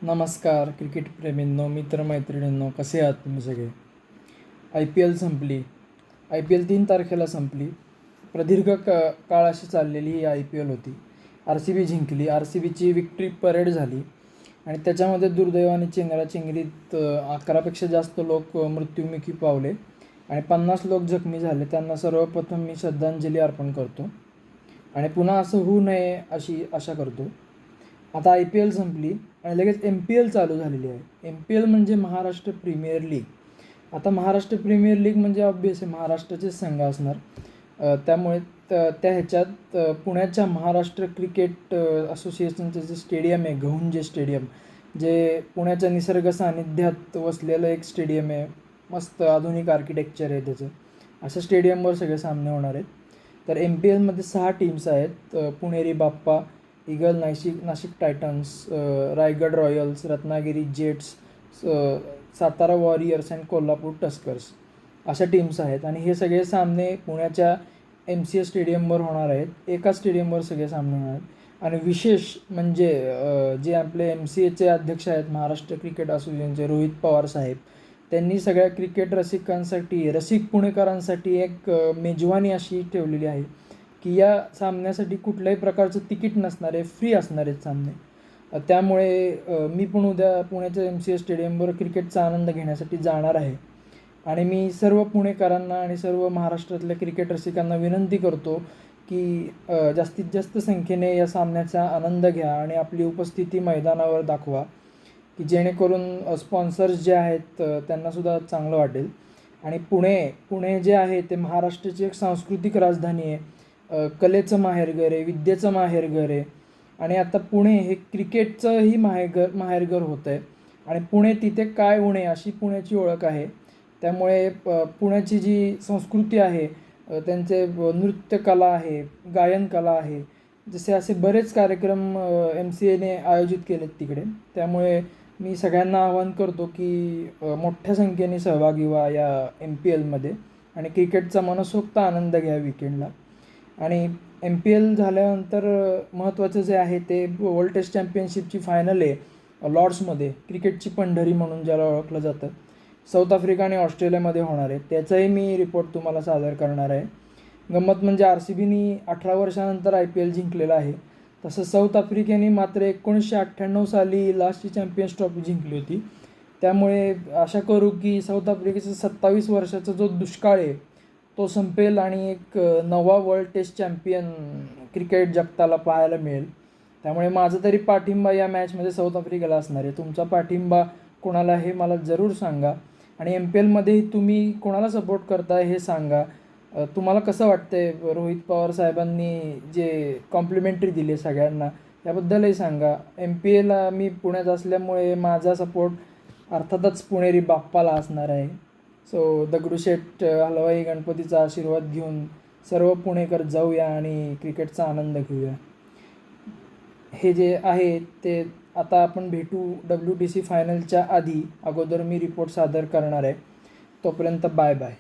नमस्कार क्रिकेटप्रेमींनो, मित्रमैत्रिणींनो, कसे आहात तुम्ही सगळे? IPL संपली. IPL 3 तारखेला संपली. प्रदीर्घ काळ अशी चाललेली ही IPL होती. RCB जिंकली. RCBची विक्ट्री परेड झाली आणि त्याच्यामध्ये दुर्दैवाने चेंगराचेंगरीत 11पेक्षा जास्त लोक मृत्युमुखी पावले आणि 50 लोक जखमी झाले. त्यांना सर्वप्रथम मी श्रद्धांजली अर्पण करतो आणि पुन्हा असं होऊ नये अशी आशा करतो. आता IPL संपली आणि लगेच MPL चालू झालेली आहे. MPL म्हणजे महाराष्ट्र प्रीमियर लीग. आता महाराष्ट्र प्रीमियर लीग म्हणजे ऑब्व्हियस आहे, महाराष्ट्राचेच संघ असणार. त्यामुळे त्या ह्याच्यात पुण्याच्या महाराष्ट्र क्रिकेट असोसिएशनचं जे स्टेडियम आहे, गहुंजे स्टेडियम, जे पुण्याच्या निसर्ग सानिध्यात वसलेलं एक स्टेडियम आहे. मस्त आधुनिक आर्किटेक्चर आहे त्याचं. अशा स्टेडियमवर सगळे सामने होणार आहेत. तर MPLमध्ये 6 टीम्स आहेत. Puneri Bappa, eagle Nashik titans, Raigad royals, Ratnagiri jets, Satara warriors and Kolhapur tuskers अशा टीम्स आहेत. आणि हे सगळे सामने पुण्याच्या MCA स्टेडियमवर होणार आहेत. एका स्टेडियमवर सगळे सामने होणार आहेत. आणि विशेष म्हणजे जे आपले MCAचे अध्यक्ष आहेत महाराष्ट्र क्रिकेट असोसिएशनचे रोहित पवार साहेब, त्यांनी सगळ्या क्रिकेट रसिकांसाठी, रसिक पुणेकरांसाठी एक मेजवानी अशी ठेवलेली आहे की या सामन्यासाठी कुठल्याही प्रकारचं तिकीट नसणार आहे, फ्री असणार आहेत सामने. त्यामुळे मी पण उद्या पुण्याच्या MCA स्टेडियमवर क्रिकेटचा आनंद घेण्यासाठी जाणार आहे. आणि मी सर्व पुणेकरांना आणि सर्व महाराष्ट्रातल्या क्रिकेट रसिकांना विनंती करतो की जास्तीत जास्त संख्येने या सामन्याचा आनंद घ्या आणि आपली उपस्थिती मैदानावर दाखवा, की जेणेकरून स्पॉन्सर्स जे आहेत त्यांनासुद्धा चांगलं वाटेल. आणि पुणे जे आहे ते महाराष्ट्राची एक सांस्कृतिक राजधानी आहे, कलेचं माहेरघर आहे, विद्येचं माहेरघर आहे. आणि आता पुणे हे क्रिकेटचंही माहेरघर होतं आहे. आणि पुणे तिथे काय उणे अशी पुण्याची ओळख आहे. त्यामुळे पुण्याची जी संस्कृती आहे, त्यांचे नृत्यकला आहे, गायनकला आहे, जसे असे बरेच कार्यक्रम MCAने आयोजित केलेत तिकडे. त्यामुळे मी सगळ्यांना आवाहन करतो की मोठ्या संख्येने सहभागी व्हा या MPLमध्ये आणि क्रिकेटचा मनसोक्त आनंद घ्या विकेंडला. आणि MPL झाल्यानंतर महत्त्वाचं जे आहे ते वर्ल्ड टेस्ट चॅम्पियनशिपची फायनल आहे लॉर्ड्समध्ये, क्रिकेटची पंढरी म्हणून ज्याला ओळखलं जातं. साऊथ आफ्रिका आणि ऑस्ट्रेलियामध्ये होणार आहे. त्याचाही मी रिपोर्ट तुम्हाला सादर करणार आहे. गंमत म्हणजे RCBनी 18 वर्षानंतर IPL जिंकलेलं आहे. तसं साऊथ आफ्रिकेने मात्र 1998 साली लास्टची चॅम्पियन्स ट्रॉफी जिंकली होती. त्यामुळे आशा करू की साऊथ आफ्रिकेचा 27 वर्षाचा जो दुष्काळ आहे तो संपेल आणि एक नवा वर्ल्ड टेस्ट चॅम्पियन क्रिकेट जगताला पाहायला मिळेल. त्यामुळे माझा तरी पाठिंबा या मॅचमध्ये साऊथ आफ्रिकेला असणार आहे. तुमचा पाठिंबा कोणाला हे मला जरूर सांगा. आणि MPLमध्ये तुम्ही कोणाला सपोर्ट करताय हे सांगा. तुम्हाला कसं वाटतं आहे रोहित पवार साहेबांनी जे कॉम्प्लिमेंटरी दिली सगळ्यांना, त्याबद्दलही सांगा. MPLला मी पुण्यात असल्यामुळे माझा सपोर्ट अर्थातच पुणेरी बाप्पाला असणार आहे. सो दगडूशेठ हलवाई गणपतीचा आशीर्वाद घेऊन सर्व पुणेकर जाऊया आणि क्रिकेटचा आनंद घेऊया. हे जे आहे ते आता आपण भेटू WTC फायनलच्या अगोदर मी रिपोर्ट सादर करणार आहे. तोपर्यंत बाय बाय.